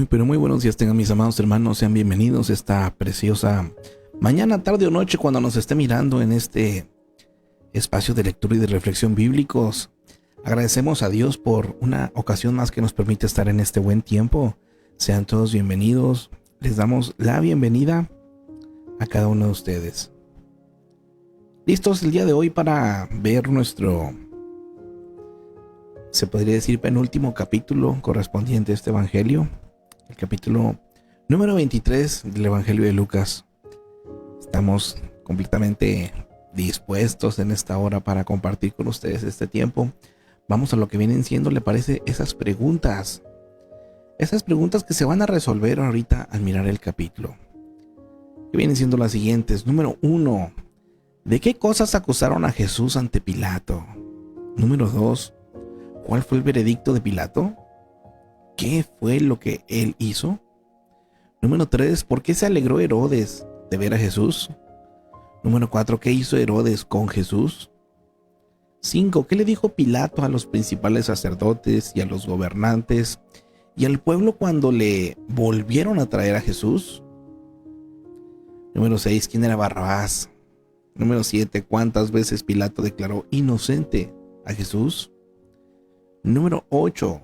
Pero muy buenos días tengan mis amados hermanos, sean bienvenidos a esta preciosa mañana, tarde o noche cuando nos esté mirando en este espacio de lectura y de reflexión bíblicos. Agradecemos a Dios por una ocasión más que nos permite estar en este buen tiempo. Sean todos bienvenidos, les damos la bienvenida a cada uno de ustedes. Listos el día de hoy para ver nuestro, se podría decir, penúltimo capítulo correspondiente a este evangelio, el capítulo número 23 del evangelio de Lucas. Estamos completamente dispuestos en esta hora para compartir con ustedes este tiempo. Vamos a lo que vienen siendo, ¿le parece? Esas preguntas que se van a resolver ahorita al mirar el capítulo, que vienen siendo las siguientes. Número 1, ¿de qué cosas acusaron a Jesús ante Pilato? Número 2, ¿cuál fue el veredicto de Pilato? ¿Qué fue lo que él hizo? Número 3, ¿por qué se alegró Herodes de ver a Jesús? Número 4, ¿qué hizo Herodes con Jesús? 5, ¿qué le dijo Pilato a los principales sacerdotes y a los gobernantes y al pueblo cuando le volvieron a traer a Jesús? Número 6, ¿quién era Barrabás? Número 7, ¿cuántas veces Pilato declaró inocente a Jesús? Número 8,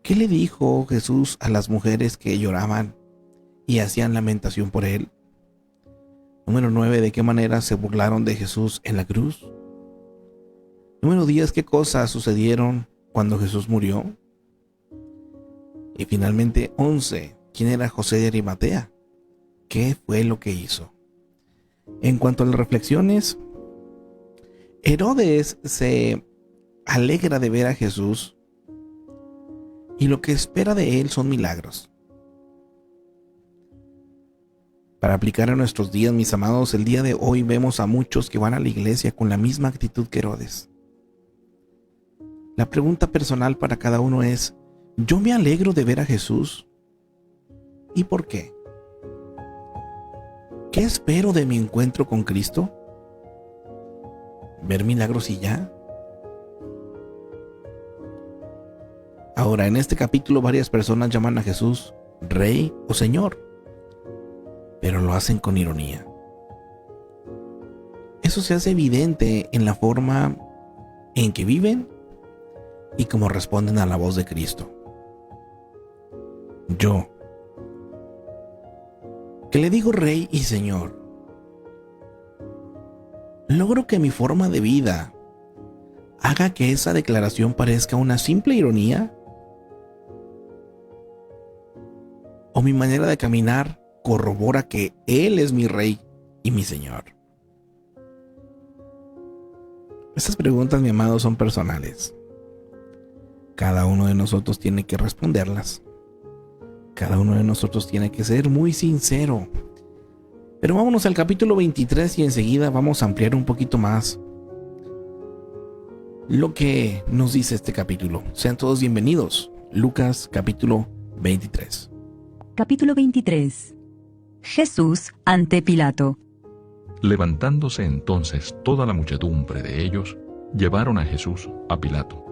¿qué le dijo Jesús a las mujeres que lloraban y hacían lamentación por él? Número 9, ¿de qué manera se burlaron de Jesús en la cruz? Número 10, ¿qué cosas sucedieron cuando Jesús murió? Y finalmente 11, ¿quién era José de Arimatea? ¿Qué fue lo que hizo? En cuanto a las reflexiones, Herodes se alegra de ver a Jesús y lo que espera de él son milagros. Para aplicar a nuestros días, mis amados, el día de hoy vemos a muchos que van a la iglesia con la misma actitud que Herodes. La pregunta personal para cada uno es: ¿yo me alegro de ver a Jesús? ¿Y por qué? ¿Qué espero de mi encuentro con Cristo? ¿Ver milagros y ya? Ahora, en este capítulo varias personas llaman a Jesús Rey o Señor, pero lo hacen con ironía. Eso se hace evidente en la forma en que viven y cómo responden a la voz de Cristo. Yo, que le digo Rey y Señor, ¿logro que mi forma de vida haga que esa declaración parezca una simple ironía? ¿O mi manera de caminar corrobora que Él es mi Rey y mi Señor? Estas preguntas, mi amado, son personales. Cada uno de nosotros tiene que responderlas. Cada uno de nosotros tiene que ser muy sincero. Pero vámonos al capítulo 23 y enseguida vamos a ampliar un poquito más lo que nos dice este capítulo. Sean todos bienvenidos. Lucas capítulo 23. Capítulo 23. Jesús ante Pilato. Levantándose entonces toda la muchedumbre de ellos, llevaron a Jesús a Pilato,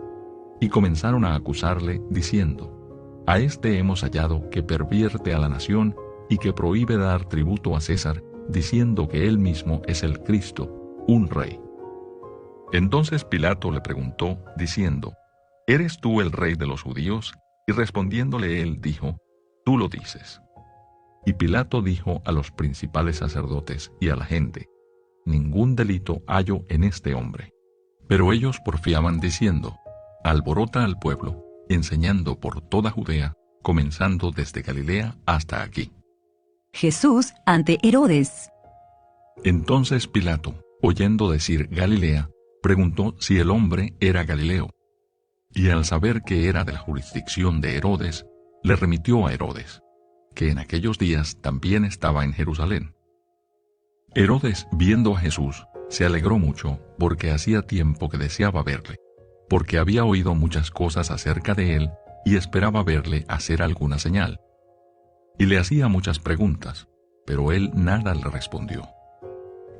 y comenzaron a acusarle, diciendo: A este hemos hallado que pervierte a la nación y que prohíbe dar tributo a César, diciendo que él mismo es el Cristo, un rey. Entonces Pilato le preguntó, diciendo: ¿Eres tú el rey de los judíos? Y respondiéndole él, dijo: Tú lo dices. Y Pilato dijo a los principales sacerdotes y a la gente: Ningún delito hallo en este hombre. Pero ellos porfiaban diciendo: Alborota al pueblo, enseñando por toda Judea, comenzando desde Galilea hasta aquí. Jesús ante Herodes. Entonces Pilato, oyendo decir Galilea, preguntó si el hombre era Galileo. Y al saber que era de la jurisdicción de Herodes, le remitió a Herodes, que en aquellos días también estaba en Jerusalén. Herodes, viendo a Jesús, se alegró mucho, porque hacía tiempo que deseaba verle, porque había oído muchas cosas acerca de él y esperaba verle hacer alguna señal. Y le hacía muchas preguntas, pero él nada le respondió.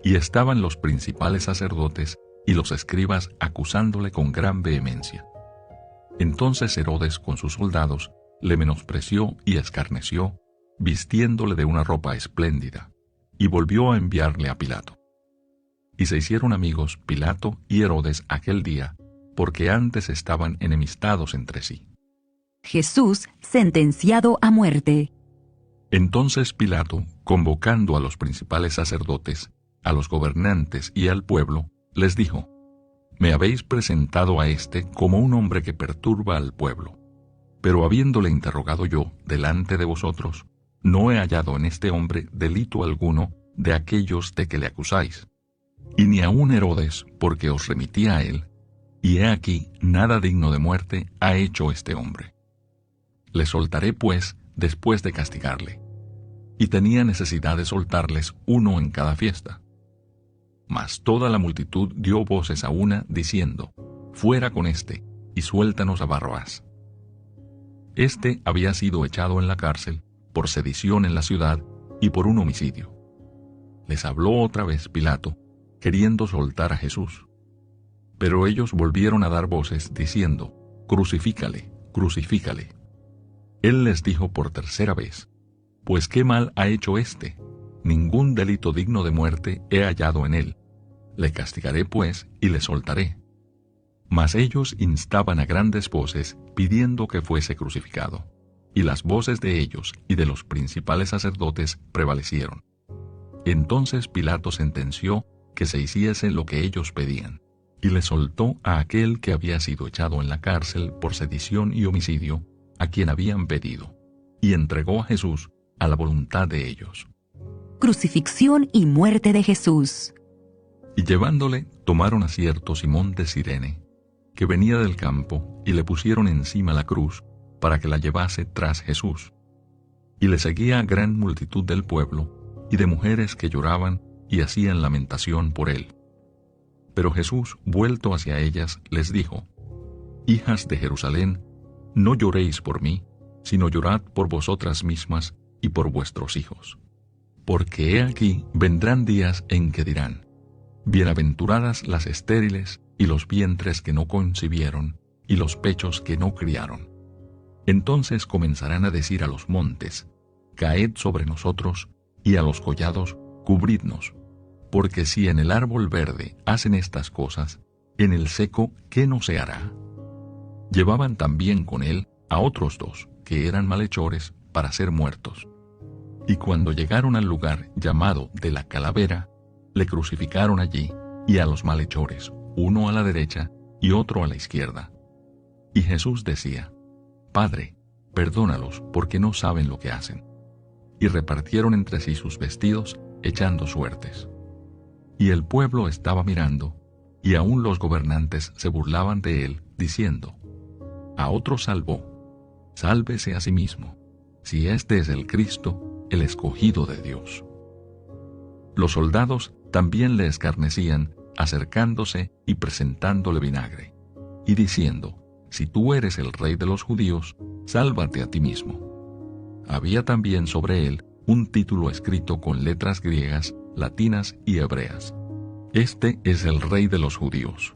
Y estaban los principales sacerdotes y los escribas acusándole con gran vehemencia. Entonces Herodes con sus soldados le menospreció y escarneció, vistiéndole de una ropa espléndida, y volvió a enviarle a Pilato. Y se hicieron amigos Pilato y Herodes aquel día, porque antes estaban enemistados entre sí. Jesús sentenciado a muerte. Entonces Pilato, convocando a los principales sacerdotes, a los gobernantes y al pueblo, les dijo: Me habéis presentado a éste como un hombre que perturba al pueblo. Pero habiéndole interrogado yo delante de vosotros, no he hallado en este hombre delito alguno de aquellos de que le acusáis. Y ni aun Herodes, porque os remití a él, y he aquí nada digno de muerte ha hecho este hombre. Le soltaré pues después de castigarle. Y tenía necesidad de soltarles uno en cada fiesta. Mas toda la multitud dio voces a una, diciendo: Fuera con éste, y suéltanos a Barrabás. Este había sido echado en la cárcel por sedición en la ciudad y por un homicidio. Les habló otra vez Pilato, queriendo soltar a Jesús. Pero ellos volvieron a dar voces, diciendo: Crucifícale, crucifícale. Él les dijo por tercera vez: Pues qué mal ha hecho éste. Ningún delito digno de muerte he hallado en él. Le castigaré pues y le soltaré. Mas ellos instaban a grandes voces, pidiendo que fuese crucificado. Y las voces de ellos y de los principales sacerdotes prevalecieron. Entonces Pilato sentenció que se hiciese lo que ellos pedían, y le soltó a aquel que había sido echado en la cárcel por sedición y homicidio, a quien habían pedido, y entregó a Jesús a la voluntad de ellos. Crucifixión y muerte de Jesús. Y llevándole, tomaron a cierto Simón de Cirene, que venía del campo, y le pusieron encima la cruz, para que la llevase tras Jesús. Y le seguía gran multitud del pueblo, y de mujeres que lloraban y hacían lamentación por él. Pero Jesús, vuelto hacia ellas, les dijo: Hijas de Jerusalén, no lloréis por mí, sino llorad por vosotras mismas y por vuestros hijos. Porque he aquí vendrán días en que dirán: Bienaventuradas las estériles y los vientres que no concibieron y los pechos que no criaron. Entonces comenzarán a decir a los montes: Caed sobre nosotros, y a los collados: Cubridnos. Porque si en el árbol verde hacen estas cosas, en el seco, ¿qué no se hará? Llevaban también con él a otros dos, que eran malhechores, para ser muertos. Y cuando llegaron al lugar llamado de la Calavera, le crucificaron allí, y a los malhechores, uno a la derecha y otro a la izquierda. Y Jesús decía: Padre, perdónalos, porque no saben lo que hacen. Y repartieron entre sí sus vestidos, echando suertes. Y el pueblo estaba mirando, y aun los gobernantes se burlaban de él, diciendo: A otro salvó, sálvese a sí mismo, si este es el Cristo, el escogido de Dios. Los soldados también le escarnecían, acercándose y presentándole vinagre, y diciendo: Si tú eres el rey de los judíos, sálvate a ti mismo. Había también sobre él un título escrito con letras griegas, latinas y hebreas: Este es el rey de los judíos.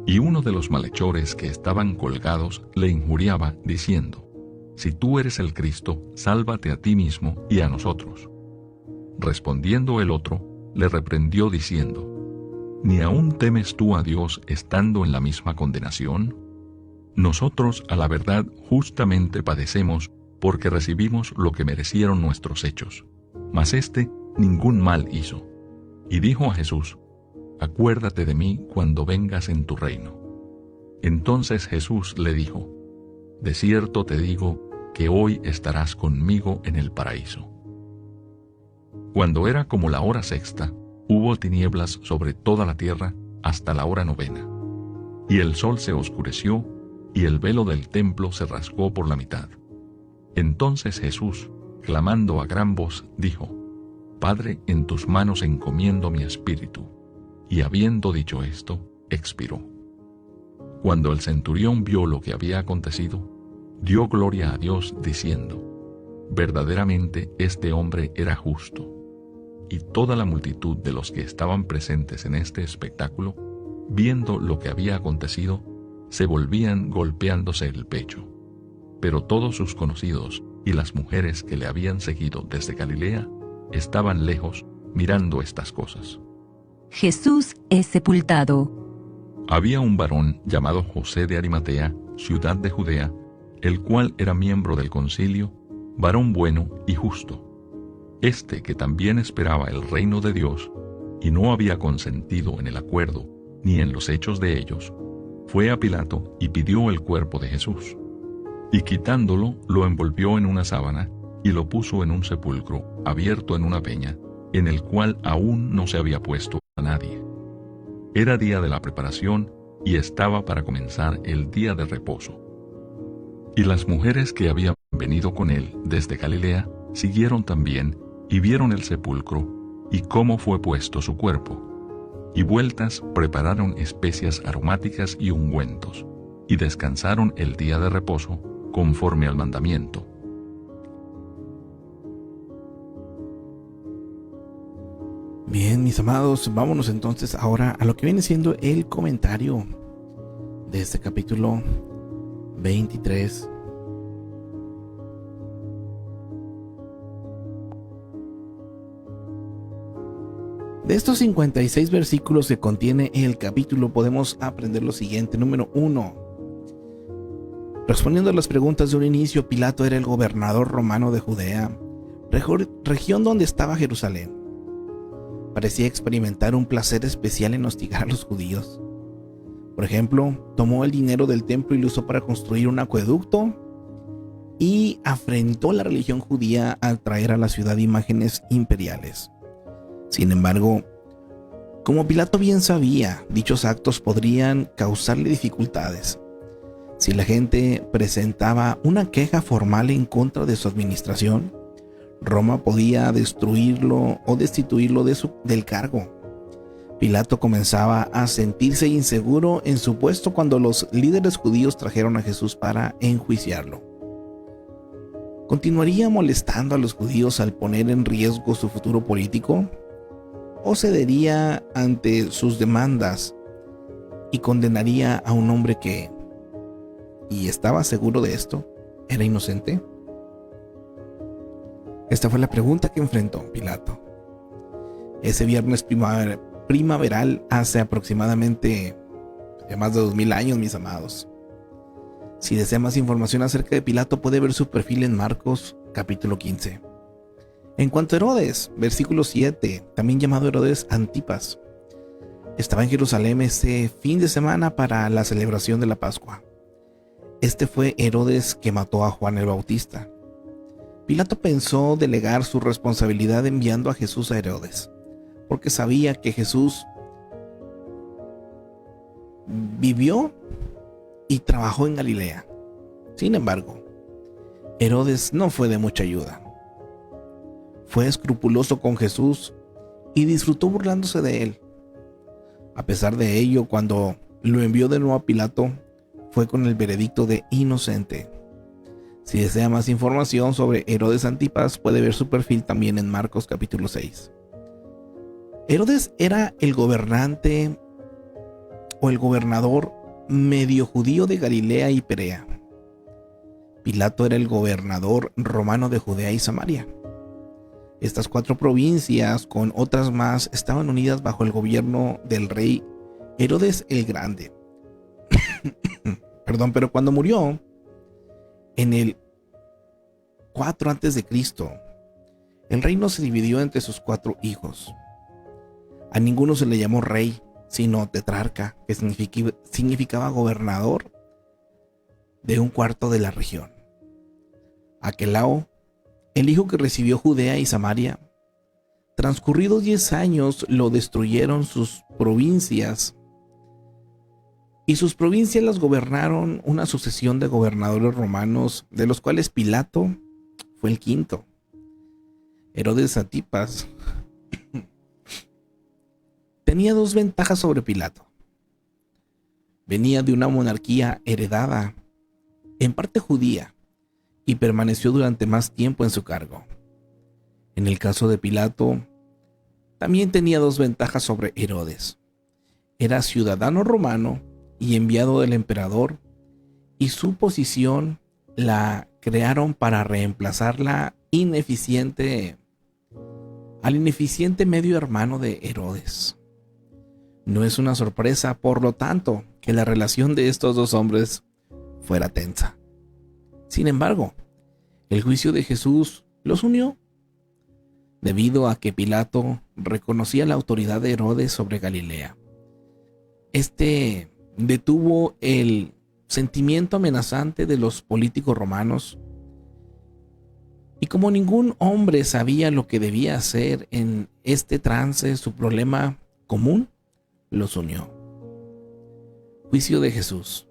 Y uno de los malhechores que estaban colgados le injuriaba, diciendo: Si tú eres el Cristo, sálvate a ti mismo y a nosotros. Respondiendo el otro, le reprendió diciendo: ¿Ni aún temes tú a Dios estando en la misma condenación? Nosotros, a la verdad, justamente padecemos, porque recibimos lo que merecieron nuestros hechos. Mas éste ningún mal hizo. Y dijo a Jesús: Acuérdate de mí cuando vengas en tu reino. Entonces Jesús le dijo: De cierto te digo que hoy estarás conmigo en el paraíso. Cuando era como la hora sexta, hubo tinieblas sobre toda la tierra hasta la hora novena. Y el sol se oscureció, y el velo del templo se rasgó por la mitad. Entonces Jesús, clamando a gran voz, dijo: Padre, en tus manos encomiendo mi espíritu. Y habiendo dicho esto, expiró. Cuando el centurión vio lo que había acontecido, dio gloria a Dios, diciendo: Verdaderamente este hombre era justo. Y toda la multitud de los que estaban presentes en este espectáculo, viendo lo que había acontecido, se volvían golpeándose el pecho. pero todos sus conocidos y las mujeres que le habían seguido desde Galilea estaban lejos mirando estas cosas. Jesús es sepultado. Había un varón llamado José de Arimatea, ciudad de Judea, el cual era miembro del concilio, varón bueno y justo. Este que también esperaba el reino de Dios, y no había consentido en el acuerdo ni en los hechos de ellos, fue a Pilato y pidió el cuerpo de Jesús. Y quitándolo, lo envolvió en una sábana y lo puso en un sepulcro abierto en una peña, en el cual aún no se había puesto a nadie. Era día de la preparación y estaba para comenzar el día de reposo. Y las mujeres que habían venido con él desde Galilea siguieron también y vieron el sepulcro y cómo fue puesto su cuerpo. Y vueltas prepararon especias aromáticas y ungüentos, y descansaron el día de reposo conforme al mandamiento. Bien, mis amados, vámonos entonces ahora a lo que viene siendo el comentario de este capítulo 23. De estos 56 versículos que contiene el capítulo podemos aprender lo siguiente. Número 1. Respondiendo a las preguntas de un inicio, Pilato era el gobernador romano de Judea, región donde estaba Jerusalén. Parecía experimentar un placer especial en hostigar a los judíos. Por ejemplo, tomó el dinero del templo y lo usó para construir un acueducto y afrentó la religión judía al traer a la ciudad imágenes imperiales. Sin embargo, como Pilato bien sabía, dichos actos podrían causarle dificultades. Si la gente presentaba una queja formal en contra de su administración, Roma podía destruirlo o destituirlo del cargo. Pilato comenzaba a sentirse inseguro en su puesto cuando los líderes judíos trajeron a Jesús para enjuiciarlo. ¿Continuaría molestando a los judíos al poner en riesgo su futuro político? ¿O cedería ante sus demandas y condenaría a un hombre que, y estaba seguro de esto, era inocente? Esta fue la pregunta que enfrentó Pilato. Ese viernes primaveral hace aproximadamente más de 2000 años, mis amados. Si desea más información acerca de Pilato, puede ver su perfil en Marcos capítulo 15. En cuanto a Herodes, versículo 7, también llamado Herodes Antipas, estaba en Jerusalén ese fin de semana para la celebración de la Pascua. Este fue Herodes que mató a Juan el Bautista. Pilato pensó delegar su responsabilidad enviando a Jesús a Herodes, porque sabía que Jesús vivió y trabajó en Galilea. Sin embargo, Herodes no fue de mucha ayuda. Fue escrupuloso con Jesús y disfrutó burlándose de él. A pesar de ello, cuando lo envió de nuevo a Pilato, fue con el veredicto de inocente. Si desea más información sobre Herodes Antipas, puede ver su perfil también en Marcos capítulo 6. Herodes era el gobernante o el gobernador medio judío de Galilea y Perea. Pilato era el gobernador romano de Judea y Samaria. Estas 4 provincias, con otras más, estaban unidas bajo el gobierno del rey Herodes el Grande. Pero cuando murió, en el 4 a.C., el reino se dividió entre sus 4 hijos. A ninguno se le llamó rey, sino tetrarca, que significaba gobernador de un cuarto de la región. Aquelao, el hijo que recibió Judea y Samaria, transcurridos 10 años lo destruyeron sus provincias, y sus provincias las gobernaron una sucesión de gobernadores romanos, de los cuales Pilato fue el quinto. Herodes Antipas tenía 2 ventajas sobre Pilato. Venía de una monarquía heredada, en parte judía, y permaneció durante más tiempo en su cargo. En el caso de Pilato, también tenía 2 ventajas sobre Herodes. Era ciudadano romano y enviado del emperador, y su posición la crearon para reemplazar al ineficiente medio hermano de Herodes. No es una sorpresa, por lo tanto, que la relación de estos dos hombres fuera tensa. Sin embargo, el juicio de Jesús los unió, debido a que Pilato reconocía la autoridad de Herodes sobre Galilea. Este detuvo el sentimiento amenazante de los políticos romanos, y como ningún hombre sabía lo que debía hacer en este trance, su problema común los unió. Juicio de Jesús.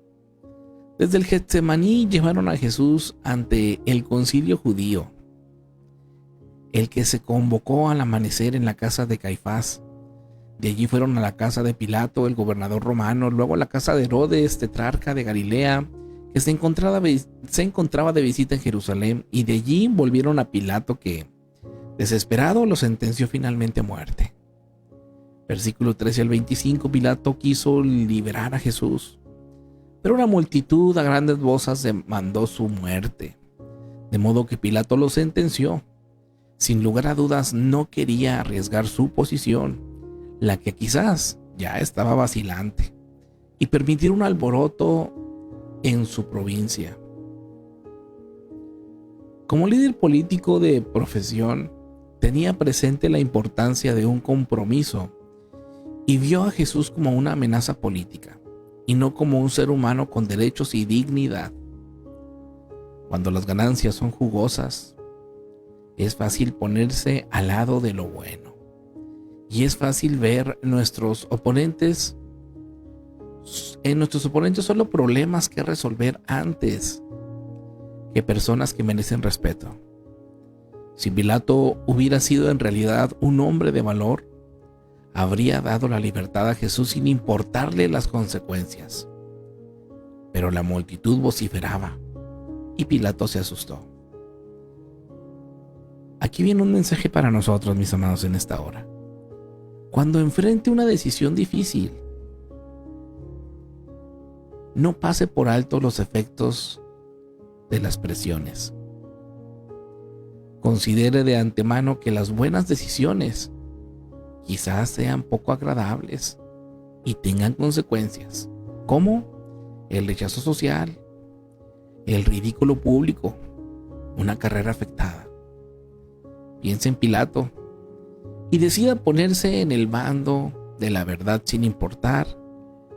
Desde el Getsemaní llevaron a Jesús ante el concilio judío, el que se convocó al amanecer en la casa de Caifás. De allí fueron a la casa de Pilato, el gobernador romano, luego a la casa de Herodes, tetrarca de Galilea, que se encontraba de visita en Jerusalén, y de allí volvieron a Pilato, que, desesperado, lo sentenció finalmente a muerte. Versículo 13 al 25, Pilato quiso liberar a Jesús, pero una multitud a grandes voces demandó su muerte, de modo que Pilato lo sentenció. Sin lugar a dudas, no quería arriesgar su posición, la que quizás ya estaba vacilante, y permitir un alboroto en su provincia. Como líder político de profesión, tenía presente la importancia de un compromiso y vio a Jesús como una amenaza política y no como un ser humano con derechos y dignidad. Cuando las ganancias son jugosas, es fácil ponerse al lado de lo bueno, y es fácil ver en nuestros oponentes solo problemas que resolver antes que personas que merecen respeto. Si Pilato hubiera sido en realidad un hombre de valor, habría dado la libertad a Jesús sin importarle las consecuencias. Pero la multitud vociferaba y Pilato se asustó. Aquí viene un mensaje para nosotros, mis amados, en esta hora. Cuando enfrente una decisión difícil, no pase por alto los efectos de las presiones. Considere de antemano que las buenas decisiones quizás sean poco agradables y tengan consecuencias, como el rechazo social, el ridículo público, una carrera afectada. Piense en Pilato y decida ponerse en el bando de la verdad sin importar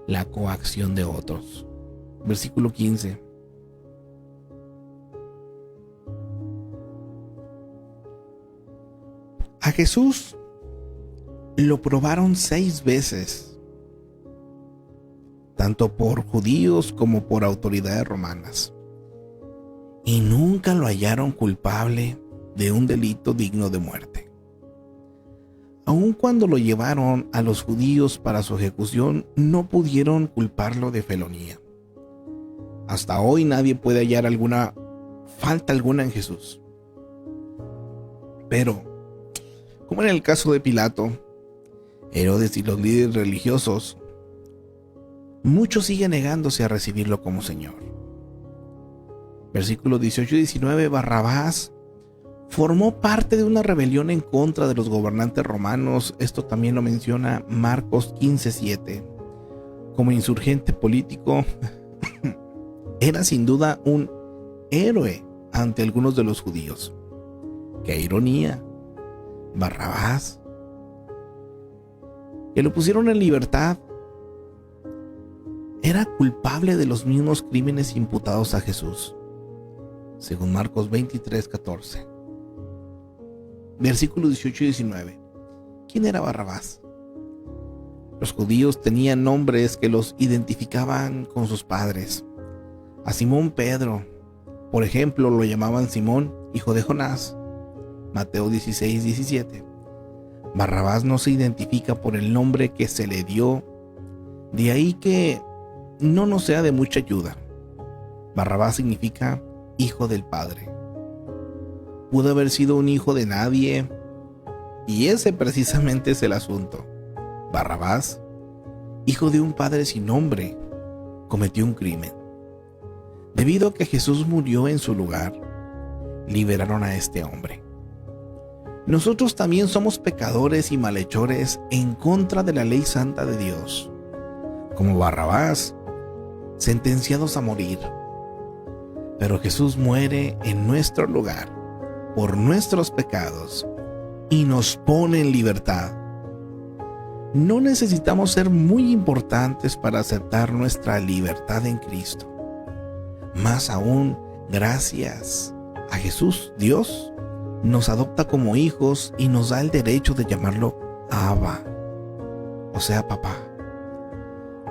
la coacción de otros. Versículo 15. A Jesús lo probaron 6 veces, tanto por judíos como por autoridades romanas, y nunca lo hallaron culpable de un delito digno de muerte. Aun cuando lo llevaron a los judíos para su ejecución, no pudieron culparlo de felonía. Hasta hoy nadie puede hallar falta alguna en Jesús. Pero, como en el caso de Pilato, Herodes y los líderes religiosos, muchos siguen negándose a recibirlo como Señor. Versículos 18 y 19, Barrabás formó parte de una rebelión en contra de los gobernantes romanos. Esto también lo menciona Marcos 15:7. Como insurgente político, era sin duda un héroe ante algunos de los judíos. ¡Qué ironía! Barrabás, que lo pusieron en libertad, era culpable de los mismos crímenes imputados a Jesús, según Marcos 23:14. Versículos 18 y 19. ¿Quién era Barrabás? Los judíos tenían nombres que los identificaban con sus padres. A Simón Pedro, por ejemplo, lo llamaban Simón, hijo de Jonás. Mateo 16:17. Barrabás no se identifica por el nombre que se le dio, de ahí que no nos sea de mucha ayuda. Barrabás significa hijo del Padre. Pudo haber sido un hijo de nadie, y ese precisamente es el asunto. Barrabás, hijo de un padre sin nombre, cometió un crimen. Debido a que Jesús murió en su lugar, liberaron a este hombre. Nosotros también somos pecadores y malhechores en contra de la ley santa de Dios, como Barrabás, sentenciados a morir. Pero Jesús muere en nuestro lugar por nuestros pecados y nos pone en libertad. No necesitamos ser muy importantes para aceptar nuestra libertad en Cristo. Más aún, gracias a Jesús, Dios nos adopta como hijos y nos da el derecho de llamarlo Abba, o sea, papá.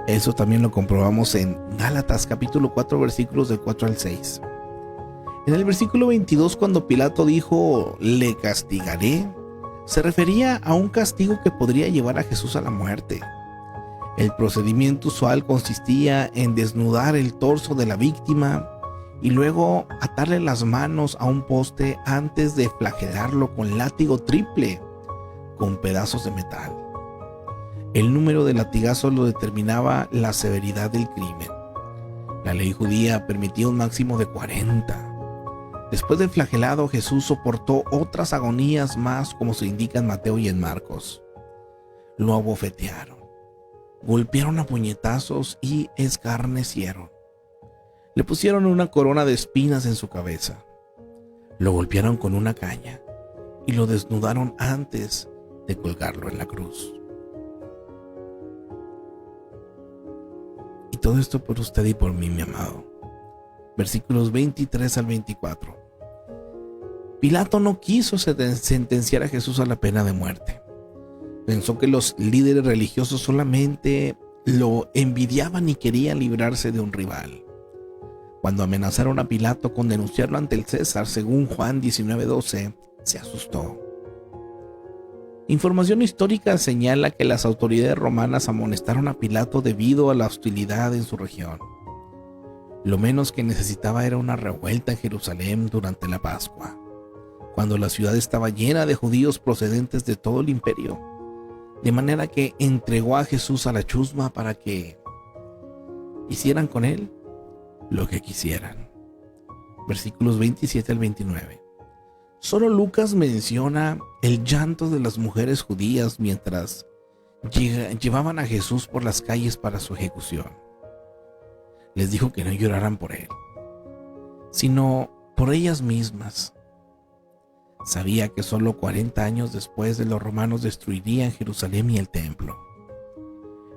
Eso también lo comprobamos en Gálatas capítulo 4, versículos del 4 al 6. En el versículo 22, cuando Pilato dijo, le castigaré, se refería a un castigo que podría llevar a Jesús a la muerte. El procedimiento usual consistía en desnudar el torso de la víctima y luego atarle las manos a un poste antes de flagelarlo con látigo triple con pedazos de metal. El número de latigazos lo determinaba la severidad del crimen. La ley judía permitía un máximo de 40. Después del flagelado, Jesús soportó otras agonías más, como se indica en Mateo y en Marcos. Lo abofetearon, golpearon a puñetazos y escarnecieron. Le pusieron una corona de espinas en su cabeza. Lo golpearon con una caña y lo desnudaron antes de colgarlo en la cruz. Y todo esto por usted y por mí, mi amado. Versículos 23 al 24. Pilato no quiso sentenciar a Jesús a la pena de muerte. Pensó que los líderes religiosos solamente lo envidiaban y querían librarse de un rival. Cuando amenazaron a Pilato con denunciarlo ante el César, según Juan 19:12, se asustó. Información histórica señala que las autoridades romanas amonestaron a Pilato debido a la hostilidad en su región. Lo menos que necesitaba era una revuelta en Jerusalén durante la Pascua, cuando la ciudad estaba llena de judíos procedentes de todo el imperio, de manera que entregó a Jesús a la chusma para que hicieran con él lo que quisieran. Versículos 27 al 29. Solo Lucas menciona el llanto de las mujeres judías mientras llevaban a Jesús por las calles para su ejecución. Les dijo que no lloraran por él, sino por ellas mismas. Sabía que solo 40 años después de los romanos destruirían Jerusalén y el templo.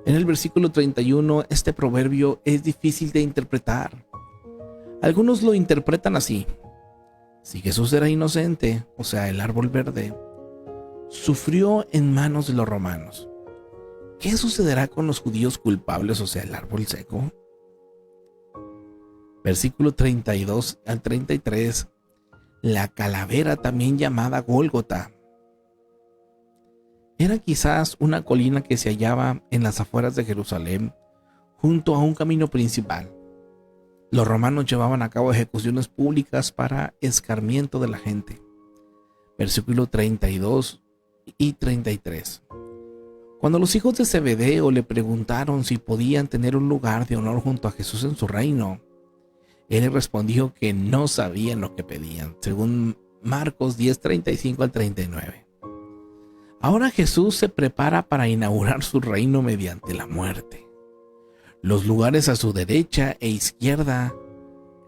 En el versículo 31, este proverbio es difícil de interpretar. Algunos lo interpretan así: si Jesús era inocente, o sea, el árbol verde, sufrió en manos de los romanos, ¿qué sucederá con los judíos culpables, o sea, el árbol seco? Versículo 32 al 33, la calavera, también llamada Gólgota, era quizás una colina que se hallaba en las afueras de Jerusalén, junto a un camino principal. Los romanos llevaban a cabo ejecuciones públicas para escarmiento de la gente. Versículo 32 y 33. Cuando los hijos de Zebedeo le preguntaron si podían tener un lugar de honor junto a Jesús en su reino, él respondió que no sabían lo que pedían, según Marcos 10:35 al 39. Ahora Jesús se prepara para inaugurar su reino mediante la muerte. Los lugares a su derecha e izquierda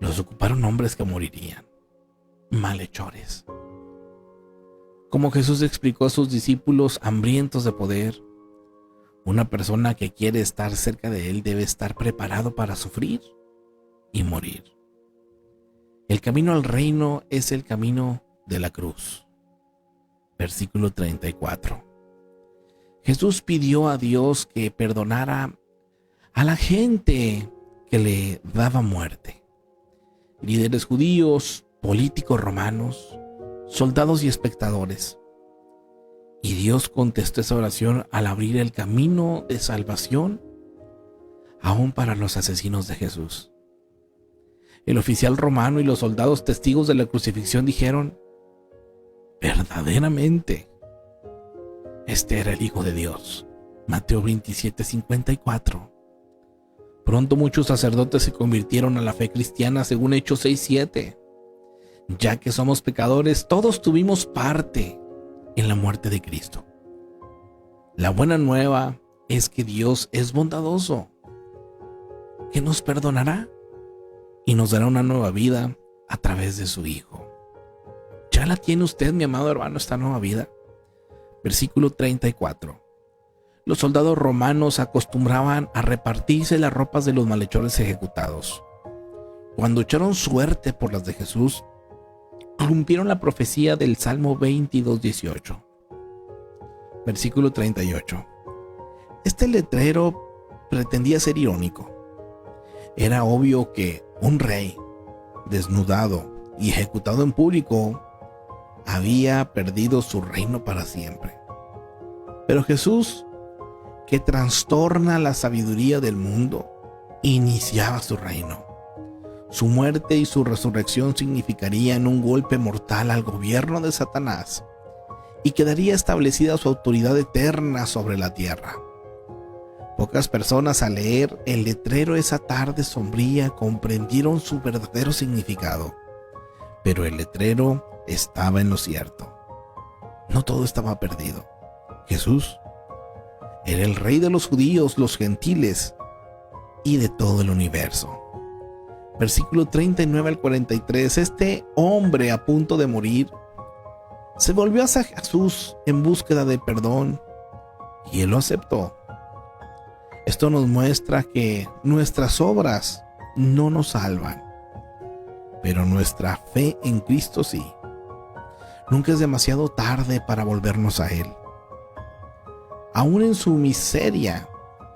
los ocuparon hombres que morirían, malhechores. Como Jesús explicó a sus discípulos hambrientos de poder, una persona que quiere estar cerca de él debe estar preparado para sufrir y morir. El camino al reino es el camino de la cruz. Versículo 34. Jesús pidió a Dios que perdonara a la gente que le daba muerte. Líderes judíos, políticos romanos, soldados y espectadores. Y Dios contestó esa oración al abrir el camino de salvación aún para los asesinos de Jesús. El oficial romano y los soldados testigos de la crucifixión dijeron: verdaderamente, este era el Hijo de Dios. Mateo 27:54. Pronto muchos sacerdotes se convirtieron a la fe cristiana según Hechos 6:7. Ya que somos pecadores, todos tuvimos parte en la muerte de Cristo. La buena nueva es que Dios es bondadoso, que nos perdonará y nos dará una nueva vida a través de su Hijo. ¿Ya la tiene usted, mi amado hermano, esta nueva vida? Versículo 34. Los soldados romanos acostumbraban a repartirse las ropas de los malhechores ejecutados. Cuando echaron suerte por las de Jesús, cumplieron la profecía del Salmo 22:18. Versículo 38. Este letrero pretendía ser irónico. Era obvio que un rey, desnudado y ejecutado en público, había perdido su reino para siempre. Pero Jesús, que trastorna la sabiduría del mundo, iniciaba su reino. Su muerte y su resurrección significarían un golpe mortal al gobierno de Satanás y quedaría establecida su autoridad eterna sobre la tierra. Pocas personas al leer el letrero esa tarde sombría comprendieron su verdadero significado, pero el letrero estaba en lo cierto. No todo estaba perdido. Jesús era el rey de los judíos, los gentiles y de todo el universo. Versículo 39 al 43. Este hombre a punto de morir se volvió hacia Jesús en búsqueda de perdón y él lo aceptó. Esto nos muestra que nuestras obras no nos salvan, pero nuestra fe en Cristo sí. Nunca es demasiado tarde para volvernos a Él. Aún en su miseria,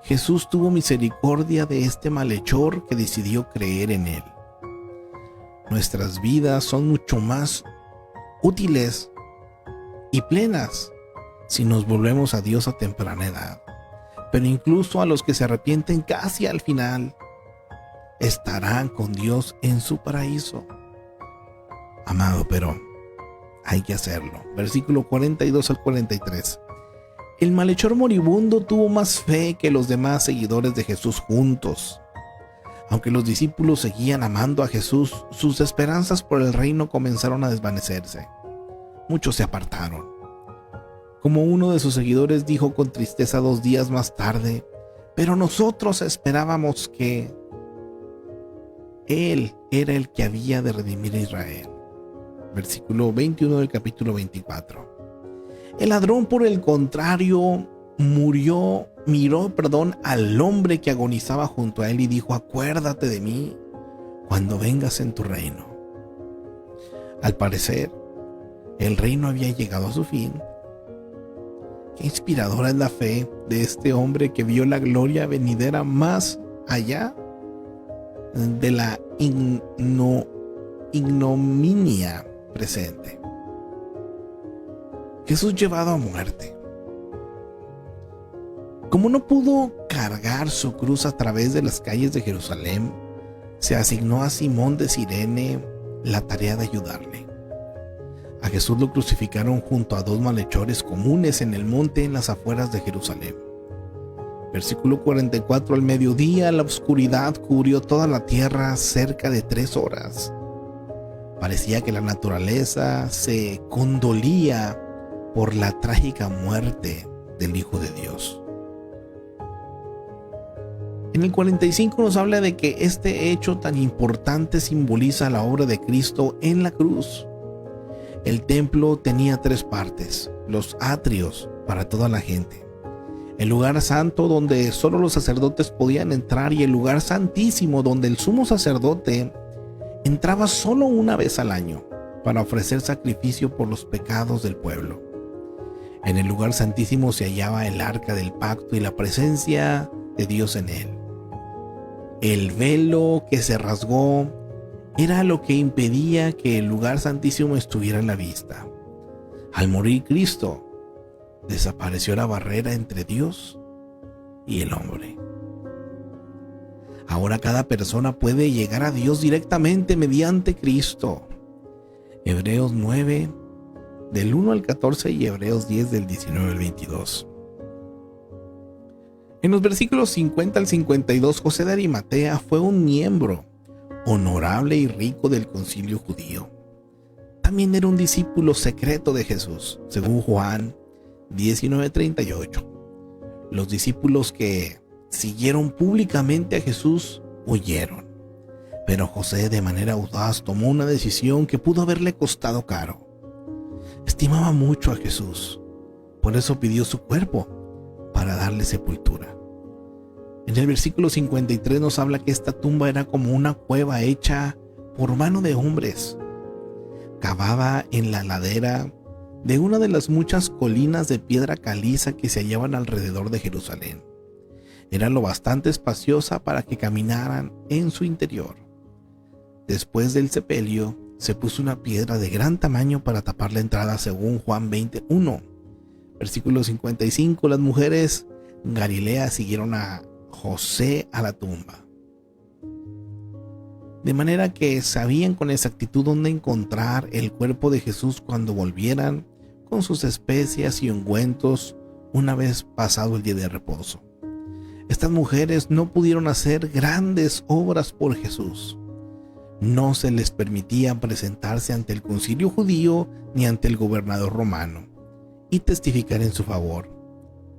Jesús tuvo misericordia de este malhechor que decidió creer en Él. Nuestras vidas son mucho más útiles y plenas si nos volvemos a Dios a temprana edad. Pero incluso a los que se arrepienten casi al final, estarán con Dios en su paraíso. Amado, pero hay que hacerlo. Versículo 42 al 43. El malhechor moribundo tuvo más fe que los demás seguidores de Jesús juntos. Aunque los discípulos seguían amando a Jesús, sus esperanzas por el reino comenzaron a desvanecerse. Muchos se apartaron. Como uno de sus seguidores dijo con tristeza 2 días más tarde, pero nosotros esperábamos que Él era el que había de redimir a Israel. Versículo 21 del capítulo 24. El ladrón, por el contrario, miró al hombre que agonizaba junto a él y dijo: acuérdate de mí cuando vengas en tu reino. Al parecer, el reino había llegado a su fin. Qué inspiradora es la fe de este hombre que vio la gloria venidera más allá de la ignominia presente. Jesús llevado a muerte. Como no pudo cargar su cruz a través de las calles de Jerusalén, se asignó a Simón de Cirene la tarea de ayudarle. A Jesús lo crucificaron junto a 2 malhechores comunes en el monte en las afueras de Jerusalén. Versículo 44. Al mediodía la oscuridad cubrió toda la tierra cerca de 3 horas. Parecía que la naturaleza se condolía por la trágica muerte del Hijo de Dios. En el 45 nos habla de que este hecho tan importante simboliza la obra de Cristo en la cruz. El templo tenía 3 partes: los atrios para toda la gente, el lugar santo donde solo los sacerdotes podían entrar y el lugar santísimo donde el sumo sacerdote entraba solo una vez al año para ofrecer sacrificio por los pecados del pueblo. En el lugar santísimo se hallaba el arca del pacto y la presencia de Dios en él. El velo que se rasgó era lo que impedía que el lugar santísimo estuviera en la vista. Al morir Cristo, desapareció la barrera entre Dios y el hombre. Ahora cada persona puede llegar a Dios directamente mediante Cristo. Hebreos 9, del 1 al 14 y Hebreos 10, del 19 al 22. En los versículos 50 al 52, José de Arimatea fue un miembro honorable y rico del concilio judío. También era un discípulo secreto de Jesús, según Juan 19:38. Los discípulos que siguieron públicamente a Jesús huyeron, pero José de manera audaz tomó una decisión que pudo haberle costado caro. Estimaba mucho a Jesús, por eso pidió su cuerpo para darle sepultura. En el versículo 53 nos habla que esta tumba era como una cueva hecha por mano de hombres, cavada en la ladera de una de las muchas colinas de piedra caliza que se hallaban alrededor de Jerusalén. Era lo bastante espaciosa para que caminaran en su interior. Después del sepelio, se puso una piedra de gran tamaño para tapar la entrada, según Juan 21. Versículo 55, las mujeres Galilea siguieron a José a la tumba, de manera que sabían con exactitud dónde encontrar el cuerpo de Jesús cuando volvieran con sus especias y ungüentos una vez pasado el día de reposo. Estas mujeres no pudieron hacer grandes obras por Jesús. No se les permitía presentarse ante el concilio judío ni ante el gobernador romano y testificar en su favor,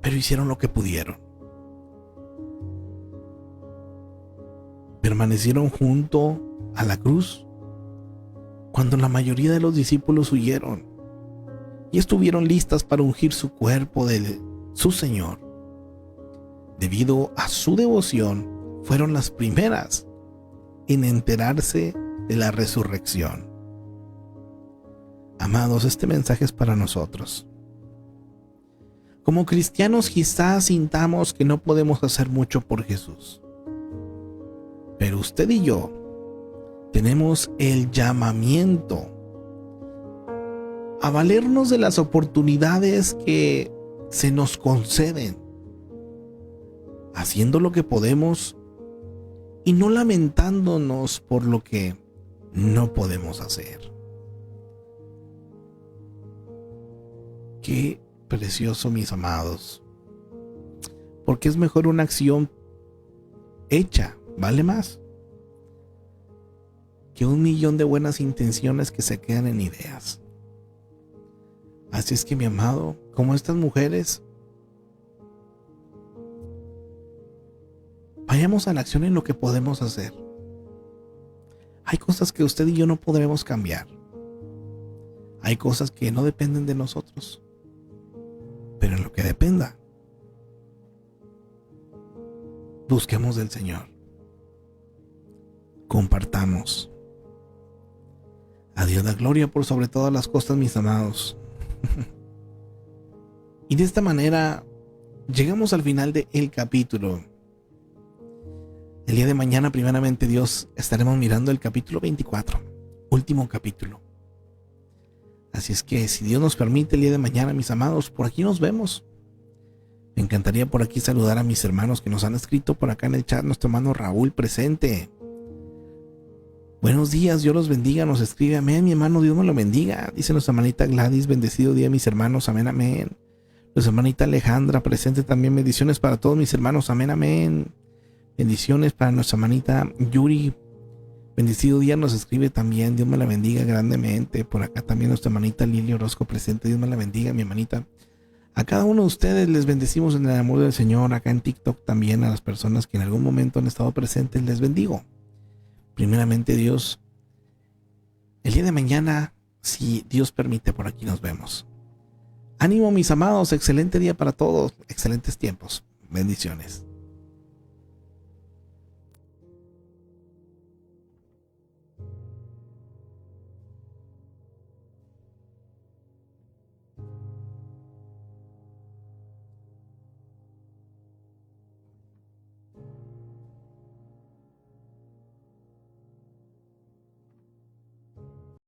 pero hicieron lo que pudieron. Permanecieron junto a la cruz cuando la mayoría de los discípulos huyeron y estuvieron listas para ungir su cuerpo de su Señor. Debido a su devoción, fueron las primeras en enterarse de la resurrección. Amados, este mensaje es para nosotros. Como cristianos quizás sintamos que no podemos hacer mucho por Jesús, pero usted y yo tenemos el llamamiento a valernos de las oportunidades que se nos conceden, haciendo lo que podemos y no lamentándonos por lo que no podemos hacer. Qué precioso, mis amados, porque es mejor una acción hecha, vale más que 1,000,000 de buenas intenciones que se quedan en ideas. Así es que, mi amado, como estas mujeres, vayamos a la acción en lo que podemos hacer. Hay cosas que usted y yo no podremos cambiar. Hay cosas que no dependen de nosotros. Pero en lo que dependa, busquemos del Señor. Compartamos. A Dios la gloria por sobre todas las cosas, mis amados. Y de esta manera llegamos al final del capítulo. El día de mañana, primeramente Dios, estaremos mirando el capítulo 24, último capítulo. Así es que si Dios nos permite, el día de mañana, mis amados, por aquí nos vemos. Me encantaría por aquí saludar a mis hermanos que nos han escrito por acá en el chat. Nuestro hermano Raúl presente. Buenos días, Dios los bendiga, nos escribe, amén, mi hermano, Dios me lo bendiga. Dice nuestra hermanita Gladys, bendecido día, mis hermanos, amén, amén. Nuestra hermanita Alejandra presente también, bendiciones para todos mis hermanos, amén, amén. Bendiciones para nuestra hermanita Yuri, bendecido día, nos escribe también, Dios me la bendiga grandemente. Por acá también nuestra hermanita Lili Orozco presente, Dios me la bendiga, mi hermanita. A cada uno de ustedes les bendecimos en el amor del Señor. Acá en TikTok también a las personas que en algún momento han estado presentes les bendigo. Primeramente Dios, el día de mañana, si Dios permite, por aquí nos vemos. Ánimo, mis amados, excelente día para todos, excelentes tiempos, bendiciones.